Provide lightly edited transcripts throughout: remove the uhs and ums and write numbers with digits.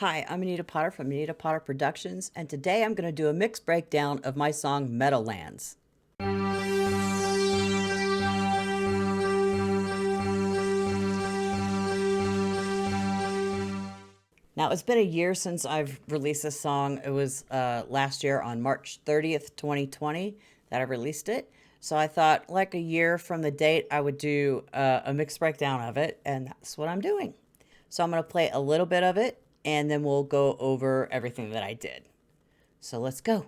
Hi, I'm Anita Potter from Anita Potter Productions, and today I'm going to do a mixed breakdown of my song Meadowlands. Now, it's been a year since I've released this song. It was last year on March 30th, 2020 that I released it. So I thought, like a year from the date, I would do a mixed breakdown of it, and that's what I'm doing. So I'm going to play a little bit of it, and then we'll go over everything that I did. So let's go.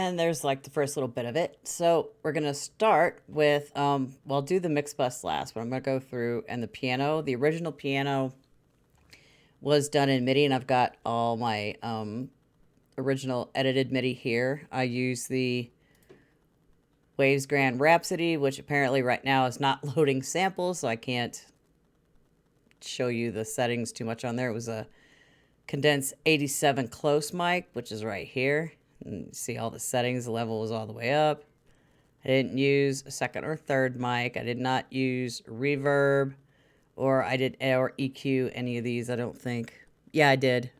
And there's like the first little bit of it. So we're going to start with, well, I'll do the mix bus last, but I'm going to go through and the piano. The original piano was done in MIDI, and I've got all my original edited MIDI here. I use the Waves Grand Rhapsody, which apparently right now is not loading samples, so I can't show you the settings too much on there. It was a Condense 87 close mic, which is right here. And see all the settings, the level was all the way up. I didn't use a second or third mic. I did not use reverb or EQ any of these, I don't think. Yeah, I did.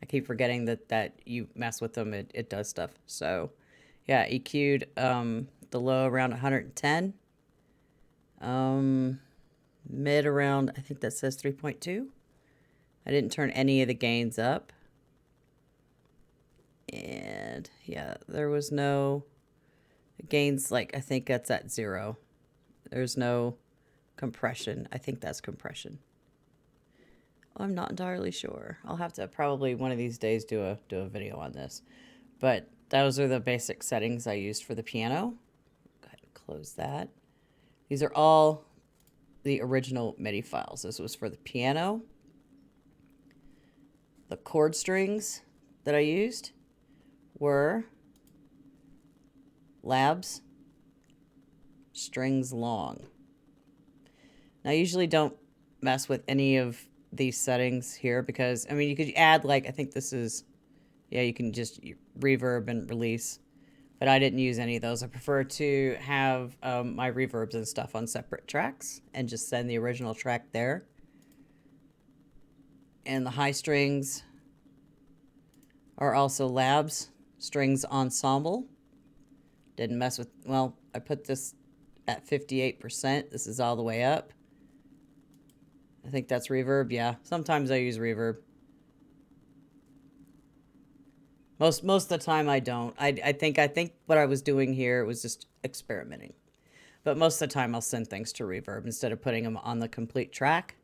I keep forgetting that you mess with them, it does stuff. So yeah, EQ'd the low around 110. Mid around, I think that says 3.2. I didn't turn any of the gains up. And yeah, there was no gains, like I think that's at 0. There's no compression. I think that's compression. I'm not entirely sure. I'll have to probably one of these days do a video on this. But those are the basic settings I used for the piano. Go ahead and close that. These are all the original MIDI files. This was for the piano. The chord strings that I used were Labs strings long. Now I usually don't mess with any of these settings here because, I mean, you could add, like, I think this is, yeah, you can just reverb and release, but I didn't use any of those. I prefer to have my reverbs and stuff on separate tracks and just send the original track there. And the high strings are also Labs strings ensemble. Didn't mess with, well, I put this at 58%. This is all the way up. I think that's reverb. Yeah, sometimes I use reverb. Most of the time I don't. I think what I was doing here was just experimenting. But most of the time I'll send things to reverb instead of putting them on the complete track.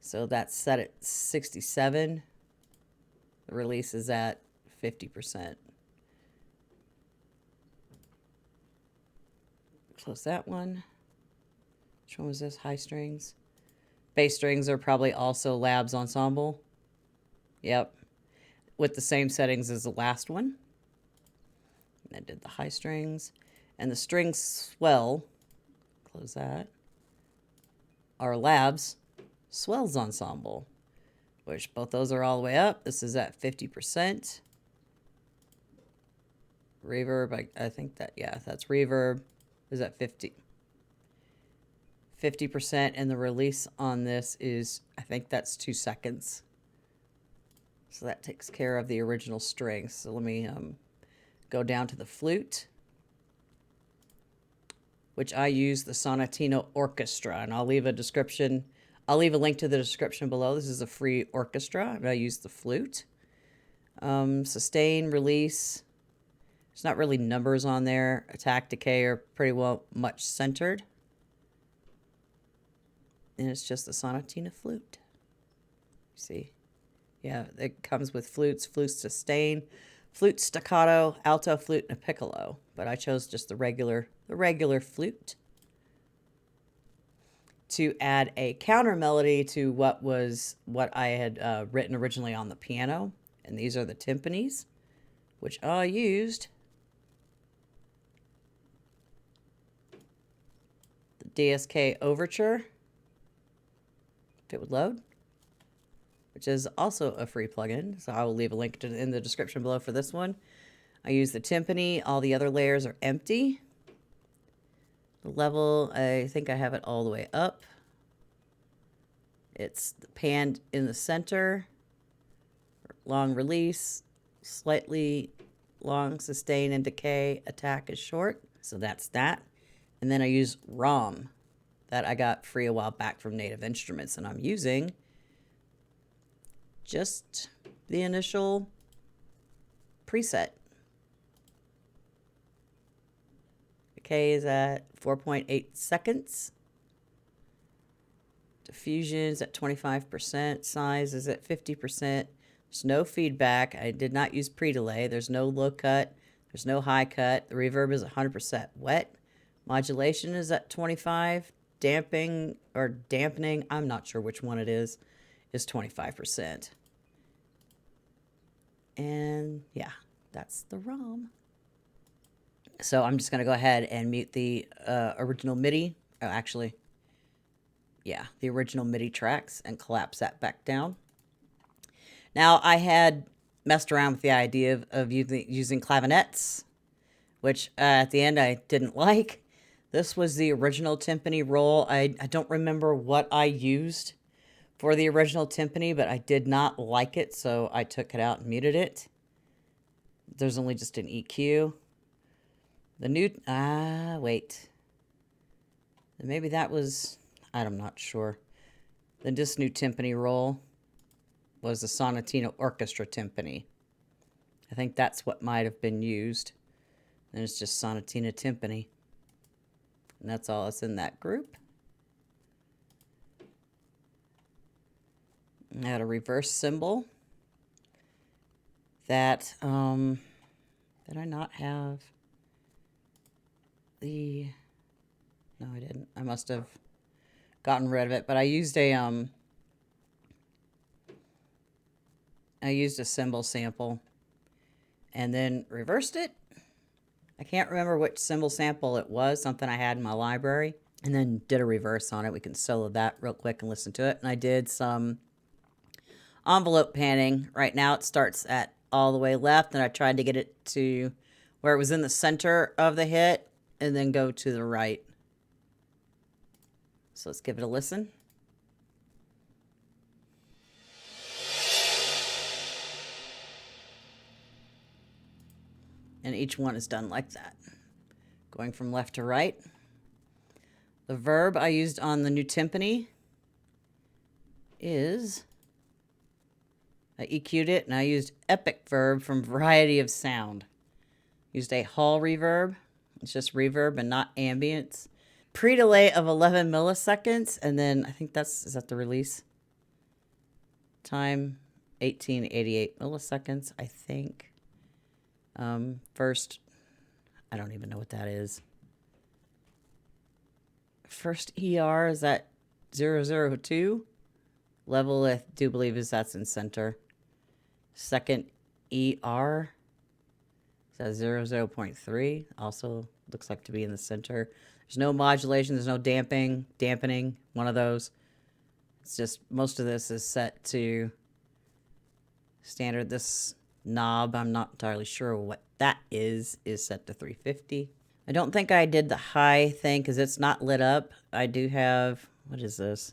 So that's set at 67. The release is at 50%. Close that one. Which one was this? High strings. Bass strings are probably also Labs ensemble. Yep. With the same settings as the last one. And I did the high strings. And the string swell, close that, our Labs Swells Ensemble, which both those are all the way up. This is at 50%. Reverb, I think that, yeah, that's reverb is at 50%, and the release on this is, I think that's 2 seconds. So that takes care of the original strings. So let me go down to the flute, which I use the Sonatina Orchestra, and I'll leave a description. I'll leave a link to the description below. This is a free orchestra, and I use the flute. Sustain, release. There's not really numbers on there. Attack, decay are pretty well much centered. And it's just the Sonatina flute. See? Yeah, it comes with flutes, flute sustain, flute staccato, alto flute, and a piccolo. But I chose just the regular flute to add a counter melody to what I had written originally on the piano. And these are the timpanis, which I used the DSK Overture, if it would load, which is also a free plugin. So I will leave a link in the description below for this one. I use the timpani. All the other layers are empty. The level, I think I have it all the way up. It's panned in the center. Long release, slightly long sustain and decay. Attack is short. So that's that. And then I use ROM that I got free a while back from Native Instruments. And I'm using just the initial preset. Decay is at 4.8 seconds. Diffusion is at 25%. Size is at 50%. There's no feedback. I did not use pre-delay. There's no low cut. There's no high cut. The reverb is 100% wet. Modulation is at 25. Dampening, I'm not sure which one it is 25%. And yeah, that's the ROM. So I'm just going to go ahead and mute the original MIDI. Oh, actually, yeah, the original MIDI tracks and collapse that back down. Now, I had messed around with the idea of using clavinets, which at the end I didn't like. This was the original timpani roll. I don't remember what I used for the original timpani, but I did not like it, so I took it out and muted it. There's only just an EQ. The new, wait. Maybe that was, I'm not sure. This new timpani roll was the Sonatina Orchestra timpani. I think that's what might have been used. And it's just Sonatina timpani. And that's all that's in that group. I had a reverse cymbal that, did I not have the, no I didn't. I must have gotten rid of it, but I used a cymbal sample and then reversed it. I can't remember which cymbal sample it was, something I had in my library, and then did a reverse on it. We can solo that real quick and listen to it. And I did some envelope panning. Right now it starts at all the way left, and I tried to get it to where it was in the center of the hit and then go to the right. So let's give it a listen. And each one is done like that, going from left to right. The verb I used on the new timpani is, I EQ'd it, and I used Epic Verb from Variety of Sound. Used a Hall reverb. It's just reverb and not ambience. Pre-delay of 11 milliseconds, and then I think is that the release? Time, 1888 milliseconds, I think. First, I don't even know what that is. First ER is at 002. Level, I do believe that's in center. Second ER says 0.3. Also looks like to be in the center. There's no modulation. There's no dampening. One of those. It's just most of this is set to standard. This knob, I'm not entirely sure what that is set to 350. I don't think I did the high thing because it's not lit up. I do have, what is this?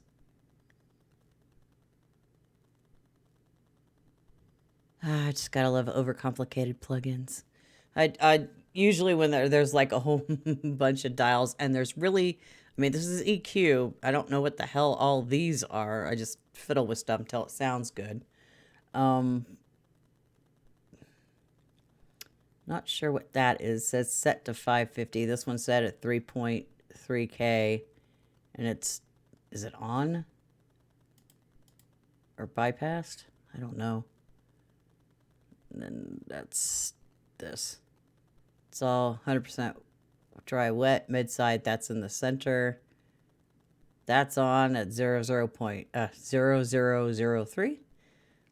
I just gotta love overcomplicated plugins. I usually when there's like a whole bunch of dials and there's really, I mean, this is EQ. I don't know what the hell all these are. I just fiddle with stuff until it sounds good. Not sure what that is. It says set to 550. This one's set at 3.3K. And it's, is it on? Or bypassed? I don't know. And then that's this. It's all 100% dry wet. Mid-side, that's in the center. That's on at 00.0003.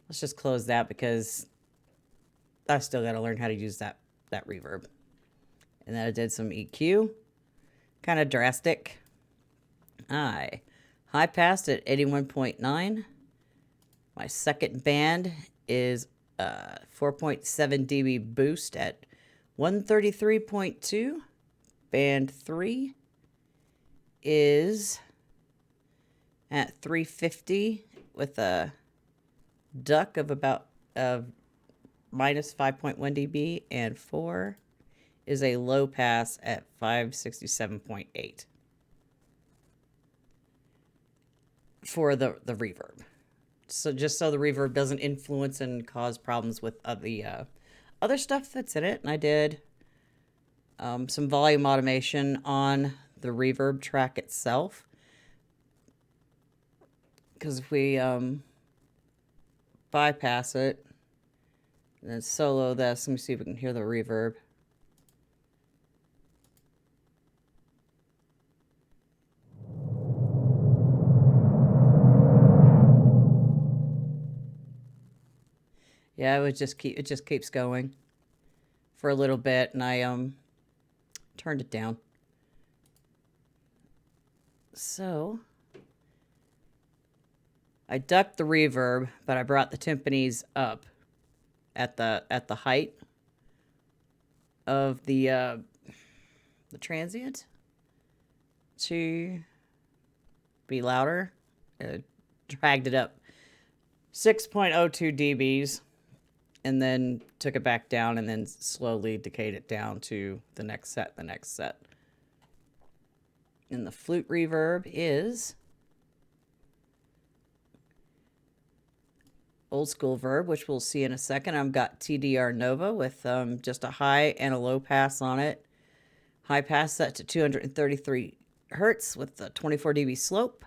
Let's just close that because I still got to learn how to use that reverb. And then I did some EQ. Kind of drastic. High passed at 81.9. My second band is 4.7 dB boost at 133.2. Band 3 is at 350 with a duck of about minus 5.1 dB, and 4 is a low pass at 567.8 for the reverb. So just so the reverb doesn't influence and cause problems with the other stuff that's in it. And I did some volume automation on the reverb track itself. Because if we bypass it, and then solo this, let me see if we can hear the reverb. Yeah, it just keeps going for a little bit, and I turned it down. So I ducked the reverb, but I brought the timpanis up at the height of the transient to be louder. Dragged it up 6.02 dBs, and then took it back down, and then slowly decayed it down to the next set. And the flute reverb is old school verb, which we'll see in a second. I've got TDR Nova with just a high and a low pass on it. High pass set to 233 hertz with a 24 dB slope.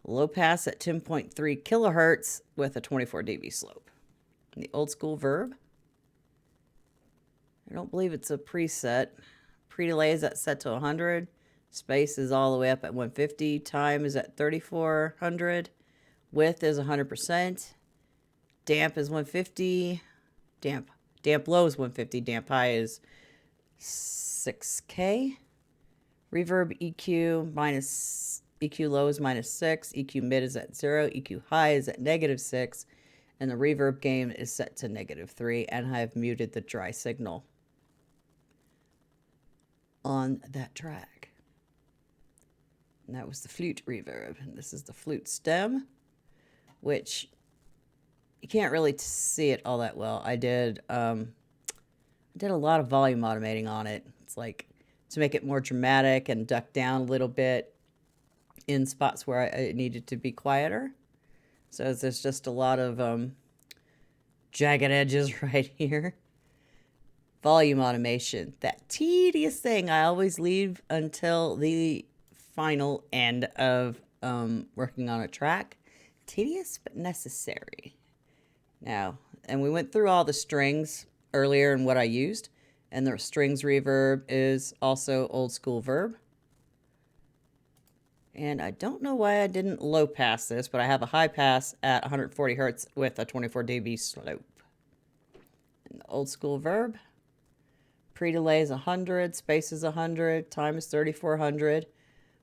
Low pass at 10.3 kilohertz with a 24 dB slope. And the old school verb, I don't believe it's a preset. Pre-delay is set to 100. Space is all the way up at 150. Time is at 3400. Width is 100%. Damp is 150. Damp low is 150. Damp high is 6K. Reverb EQ minus EQ low is -6. EQ mid is at 0. EQ high is at -6. And the reverb gain is set to -3. And I have muted the dry signal on that track. And that was the flute reverb. And this is the flute stem, which you can't really see it all that well. I did a lot of volume automating on it. It's like to make it more dramatic and duck down a little bit in spots where it needed to be quieter. So there's just a lot of jagged edges right here. Volume automation, that tedious thing I always leave until the final end of working on a track. Tedious but necessary. Now, and we went through all the strings earlier and what I used, and the strings reverb is also old school verb. And I don't know why I didn't low pass this, but I have a high pass at 140 hertz with a 24 dB slope. And the old school verb. Pre-delay is 100, space is 100, time is 3400.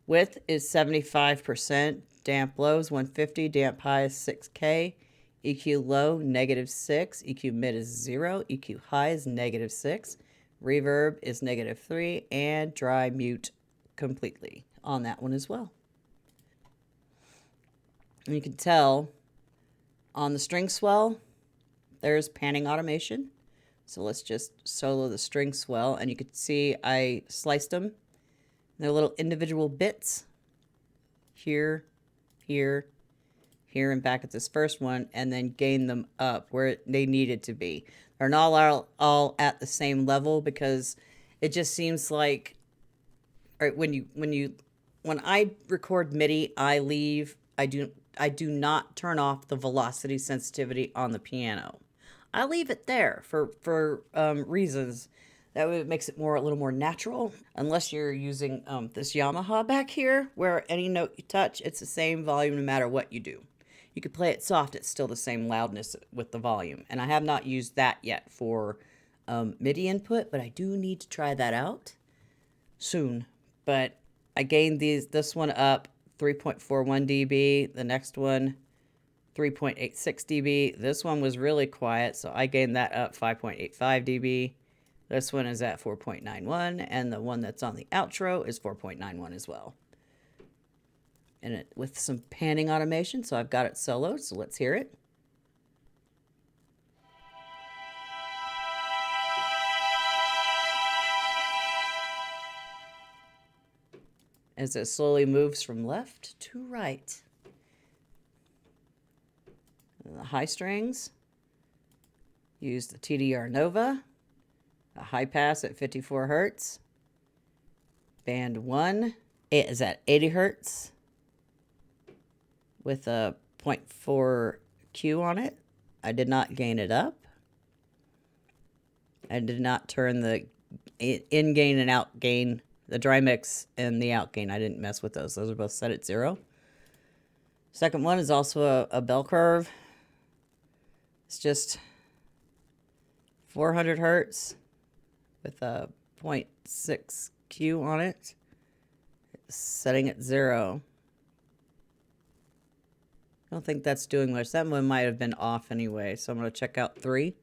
Width is 75%, damp low is 150, damp high is 6K, EQ low, -6, EQ mid is 0, EQ high is -6, reverb is -3, and dry mute completely on that one as well. And you can tell on the string swell, there's panning automation. So let's just solo the string swell, and you can see I sliced them. They're little individual bits. Here, here, here, and back at this first one, and then gain them up where they needed to be. They're not all at the same level because it just seems like, or when I record MIDI, I do not turn off the velocity sensitivity on the piano. I leave it there for reasons that makes it a little more natural. Unless you're using this Yamaha back here, where any note you touch, it's the same volume no matter what you do. You could play it soft; it's still the same loudness with the volume. And I have not used that yet for MIDI input, but I do need to try that out soon. But I gained this one up 3.41 dB. The next one 3.86 dB. This one was really quiet, so I gained that up 5.85 dB. This one is at 4.91, and the one that's on the outro is 4.91 as well. And it with some panning automation, so I've got it soloed, so let's hear it. As it slowly moves from left to right. The high strings, use the TDR Nova, a high pass at 54 hertz. Band 1, it is at 80 hertz with a 0.4 Q on it. I did not gain it up. I did not turn the in gain and out gain, the dry mix and the out gain. I didn't mess with those. Those are both set at 0. Second one is also a bell curve. It's just 400 hertz with a 0.6 Q on it, setting at 0. I don't think that's doing much. That one might have been off anyway, so I'm going to check out 3.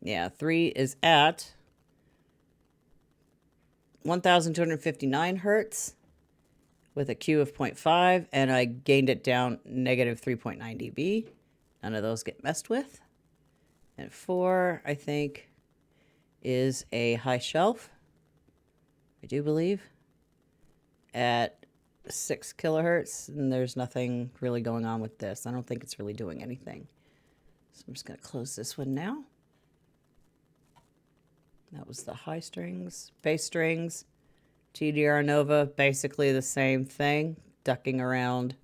Yeah, 3 is at 1,259 hertz with a Q of 0.5, and I gained it down -3.9 dB. None of those get messed with. And 4, I think, is a high shelf, I do believe, at 6 kilohertz, and there's nothing really going on with this. I don't think it's really doing anything. So I'm just going to close this one now. That was the high strings. Bass strings, TDR Nova, basically the same thing, ducking around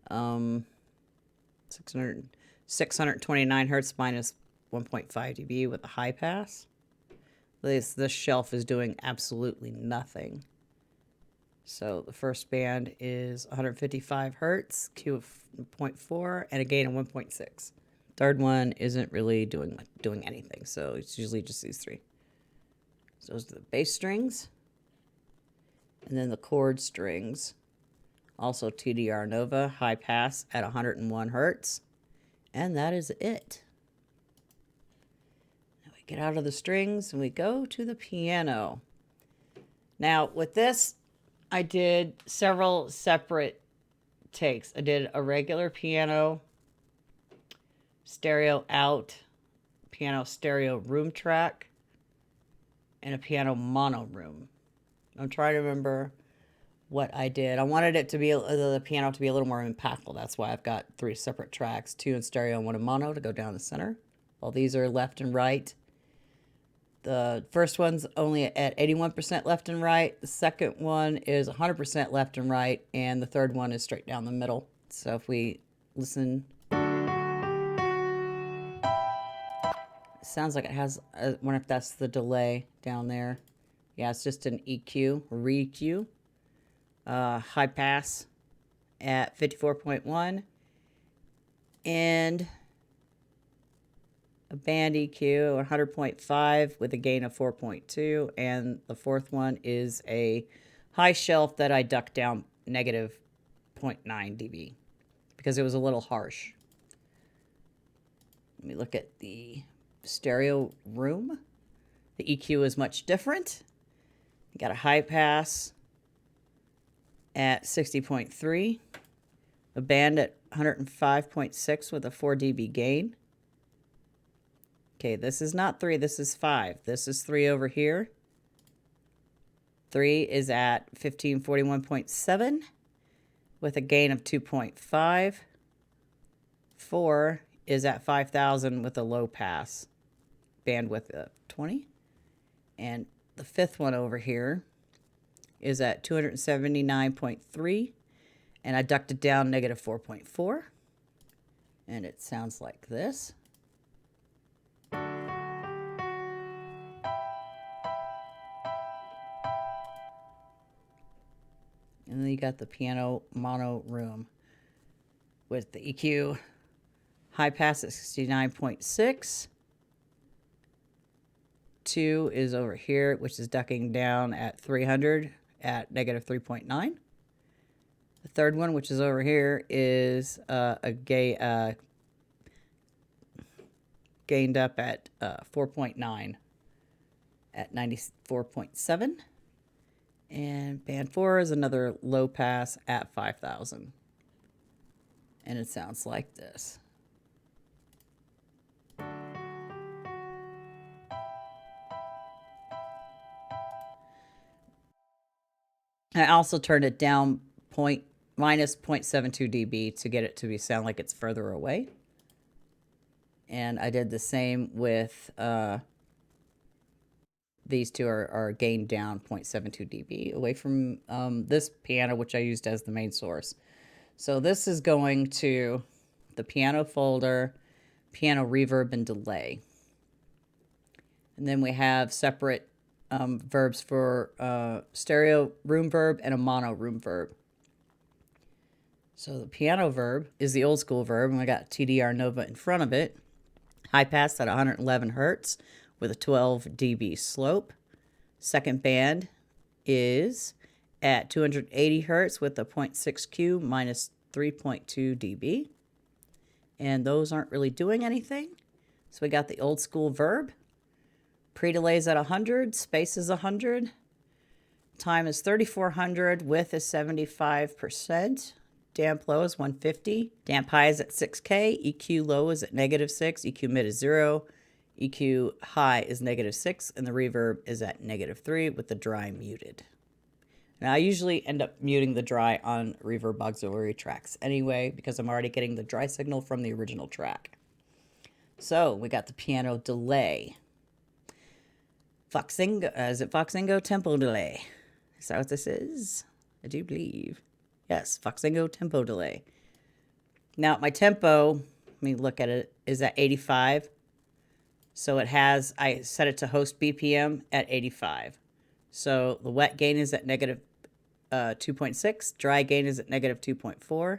629 hertz minus 1.5 dB with a high pass. This shelf is doing absolutely nothing. So the first band is 155 hertz, Q of 0.4, and a gain of 1.6. Third one isn't really doing anything, so it's usually just these 3. So those are the bass strings. And then the chord strings. Also TDR Nova, high pass at 101 hertz. And that is it. Now we get out of the strings and we go to the piano. Now with this, I did several separate takes. I did a regular piano, stereo out, piano stereo room track, and a piano mono room. I'm trying to remember what I did. I wanted it to be the piano to be a little more impactful. That's why I've got 3 separate tracks, 2 in stereo and 1 in mono to go down the center. While these are left and right. The first one's only at 81% left and right. The second one is 100% left and right, and the third one is straight down the middle. So if we listen, it sounds like it has. I wonder if that's the delay down there. Yeah, it's just an EQ, re-EQ. high pass at 54.1, and a band EQ 100.5 with a gain of 4.2, and the fourth one is a high shelf that I ducked down negative 0.9 dB because it was a little harsh. Let me look at the stereo room. The EQ is much different. You got a high pass at 60.3, a band at 105.6 with a 4 dB gain. Okay, this is not 3, this is 5. This is 3 over here. 3 is at 1541.7 with a gain of 2.5. 4 is at 5,000 with a low pass, bandwidth of 20. And the fifth one over here is at 279.3, and I ducked it down negative 4.4, and it sounds like this. And then you got the piano mono room with the EQ high pass at 69.6. 2 is over here, which is ducking down at 300 at negative 3.9. The third one, which is over here, is gained up at 4.9 at 94.7. And band 4 is another low pass at 5,000. And it sounds like this. I also turned it down minus 0.72 dB to get it to sound like it's further away. And I did the same with these two are gained down 0.72 dB away from this piano, which I used as the main source. So this is going to the piano folder, piano reverb and delay. And then we have separate verbs for stereo room verb and a mono room verb. So the piano verb is the old school verb, and we got TDR Nova in front of it. High pass at 111 hertz with a 12 dB slope. Second band is at 280 hertz with a 0.6 Q minus 3.2 dB. And those aren't really doing anything. So we got the old school verb. Pre-delay is at 100, space is 100, time is 3400, width is 75%, damp low is 150, damp high is at 6K, EQ low is at negative 6, EQ mid is 0, EQ high is negative 6, and the reverb is at negative 3 with the dry muted. Now I usually end up muting the dry on reverb auxiliary tracks anyway because I'm already getting the dry signal from the original track. So we got the piano delay. Foxingo, is it Foxingo tempo delay? Is that what this is? I do believe. Yes, Foxingo tempo delay. Now my tempo, let me look at it, is at 85. So it has, I set it to host BPM at 85. So the wet gain is at negative 2.6. Dry gain is at negative 2.4.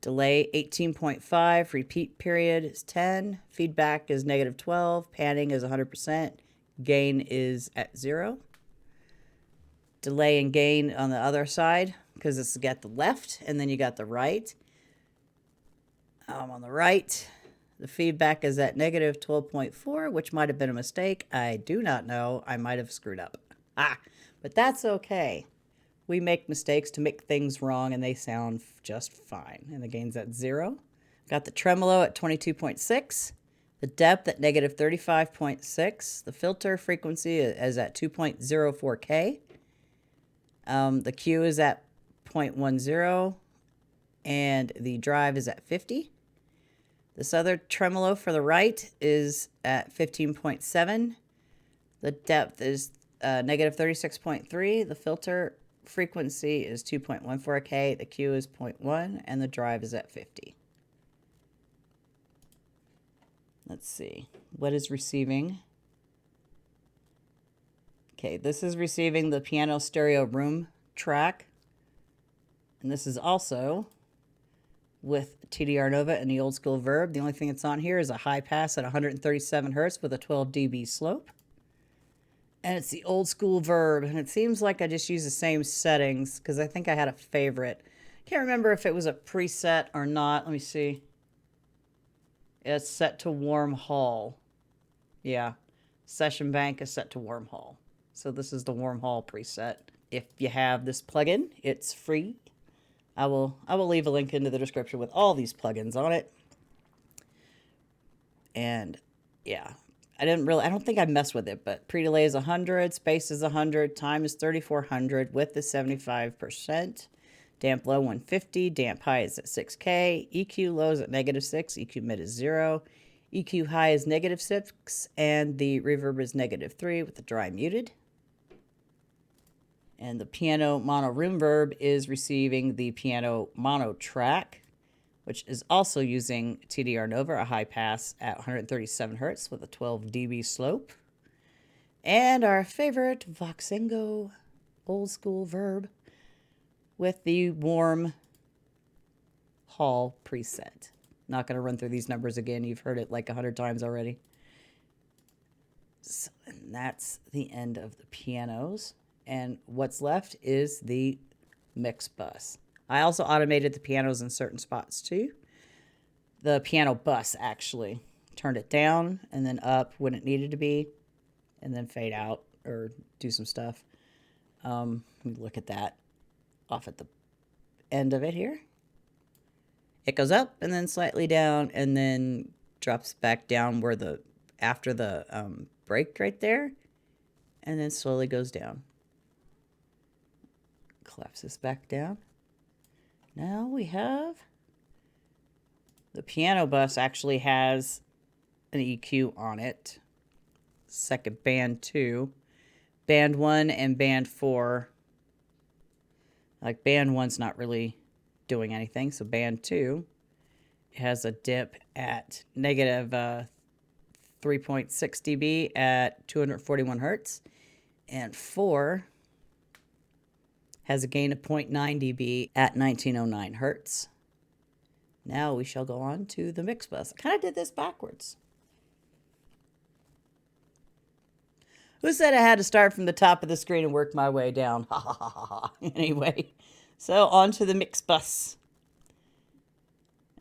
Delay 18.5. Repeat period is 10. Feedback is negative 12. Panning is 100%. Gain is at 0. Delay and gain on the other side because it's got the left and then you got the right. On the right, the feedback is at negative 12.4, which might have been a mistake. I do not know. I might have screwed up. But that's okay. We make mistakes to make things wrong and they sound just fine. And the gain's at 0. Got the tremolo at 22.6. The depth at negative 35.6. The filter frequency is at 2.04K. The Q is at 0.10. And the drive is at 50. This other tremolo for the right is at 15.7. The depth is negative 36.3. The filter frequency is 2.14K. The Q is 0.1. And the drive is at 50. Let's see. What is receiving? Okay, this is receiving the piano stereo room track. And this is also with TDR Nova and the old school Verb. The only thing that's on here is a high pass at 137 hertz with a 12 dB slope. And it's the old school Verb. And it seems like I just use the same settings because I think I had a favorite. Can't remember if it was a preset or not. Let me see. It's set to warm haul. Yeah. Session bank is set to warm haul. So this is the warm haul preset. If you have this plugin, it's free. I will leave a link into the description with all these plugins on it. And yeah, I don't think I messed with it, but pre-delay is 100, space is 100, time is 3400, width is 75%, damp low 150, damp high is at 6K, EQ low is at -6, EQ mid is 0, EQ high is -6, and the reverb is -3 with the dry muted. And the piano mono room verb is receiving the piano mono track, which is also using TDR Nova, a high pass at 137 hertz with a 12 dB slope. And our favorite Voxengo old school Verb with the warm hall preset. Not going to run through these numbers again. You've heard it like 100 times already. So, and that's the end of the pianos. And what's left is the mix bus. I also automated the pianos in certain spots too. The piano bus actually turned it down and then up when it needed to be, and then fade out or do some stuff. Let me look at that off at the end of it here. It goes up and then slightly down and then drops back down where after the break right there, and then slowly goes down. Collapse this back down. Now we have the piano bus actually has an EQ on it. Second band 2. Band 1 and band 4. Like band 1's not really doing anything. So band 2 has a dip at -3.6 dB at 241 hertz. And 4 has a gain of 0.9 dB at 1909 hertz. Now we shall go on to the mix bus. I kind of did this backwards. Who said I had to start from the top of the screen and work my way down? Ha ha ha ha ha. Anyway, so on to the mix bus.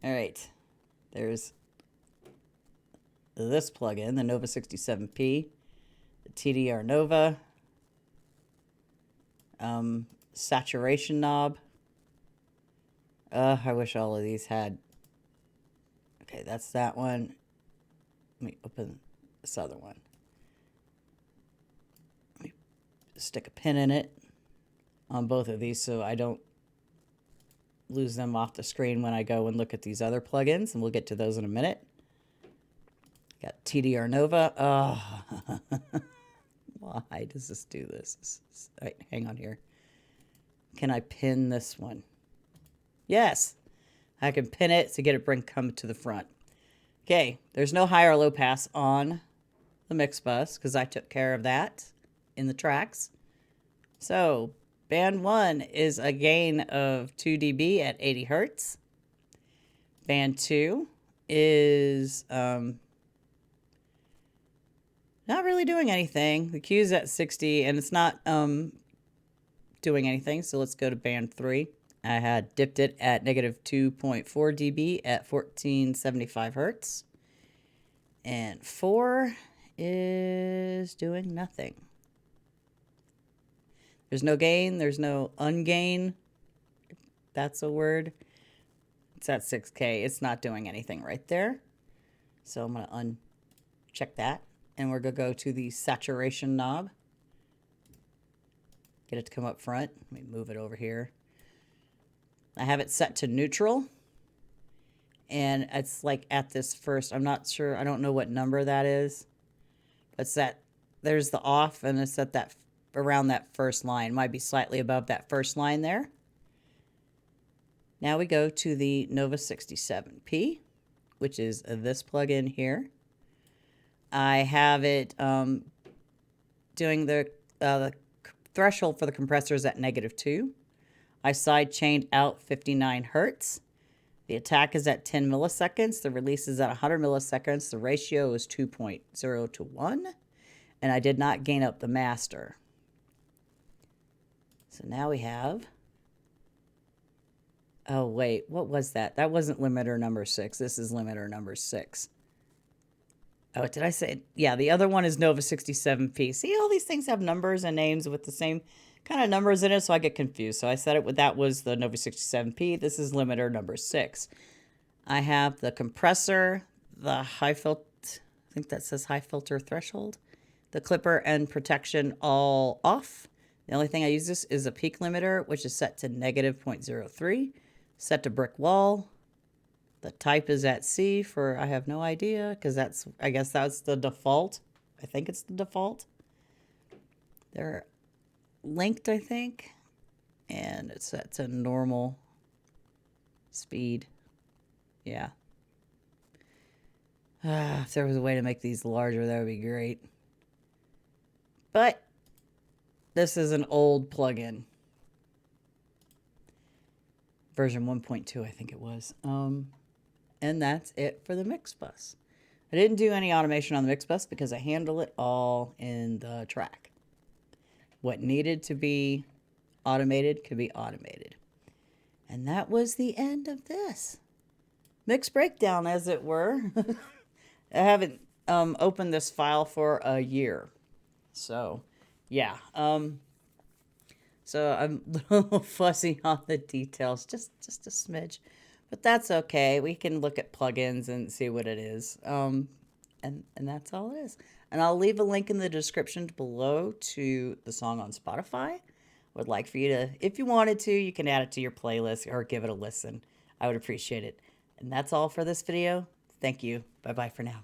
All right, there's this plugin, the Nova 67P, the TDR Nova, saturation knob. I wish all of these had. Okay, that's that one. Let me open this other one. Let me stick a pin in it on both of these so I don't lose them off the screen when I go and look at these other plugins, and we'll get to those in a minute. Got TDR Nova. Oh, why does this do this? Right, hang on here. Can I pin this one? Yes, I can pin it to get it come to the front. Okay, there's no high or low pass on the mix bus because I took care of that in the tracks. So band 1 is a gain of 2 dB at 80 hertz. Band 2 is not really doing anything. The Q's at 60 and it's not doing anything. So let's go to band 3. I had dipped it at -2.4 dB at 1475 hertz. And 4 is doing nothing. There's no gain. There's no ungain. That's a word. It's at 6K. It's not doing anything right there. So I'm going to uncheck that. And we're going to go to the saturation knob. Get it to come up front. Let me move it over here. I have it set to neutral. And it's like at this first, I'm not sure, I don't know what number that is. But it's that, there's the off, and it's at that, around that first line. Might be slightly above that first line there. Now we go to the Nova 67P, which is this plugin here. I have it doing the threshold for the compressors at -2. I side chained out 59 hertz. The attack is at 10 milliseconds. The release is at 100 milliseconds. The ratio is 2.0 to 1. And I did not gain up the master. So now we have... Oh, wait. What was that? That wasn't limiter number 6. This is limiter number 6. Oh, did I say? Yeah, the other one is Nova 67P. See, all these things have numbers and names with the same kind of numbers in it, so I get confused. So I said it with that was the Nova 67P. This is limiter number 6. I have the compressor, the high filter, I think that says high filter threshold, the clipper and protection all off. The only thing I use this is a peak limiter, which is set to negative 0.03, set to brick wall. The type is at C for, I have no idea, because that's, I guess that's the default. I think it's the default. They're linked, I think. And it's set to normal speed. Yeah. If there was a way to make these larger, that would be great. But this is an old plugin. Version 1.2, I think it was. And that's it for the mix bus. I didn't do any automation on the mix bus because I handle it all in the track. What needed to be automated could be automated. And that was the end of this mix breakdown, as it were. I haven't opened this file for a year. So, yeah. So I'm a little fuzzy on the details, just a smidge. But that's okay. We can look at plugins and see what it is. And that's all it is. And I'll leave a link in the description below to the song on Spotify. Would like for you to, if you wanted to, you can add it to your playlist or give it a listen. I would appreciate it. And that's all for this video. Thank you. Bye-bye for now.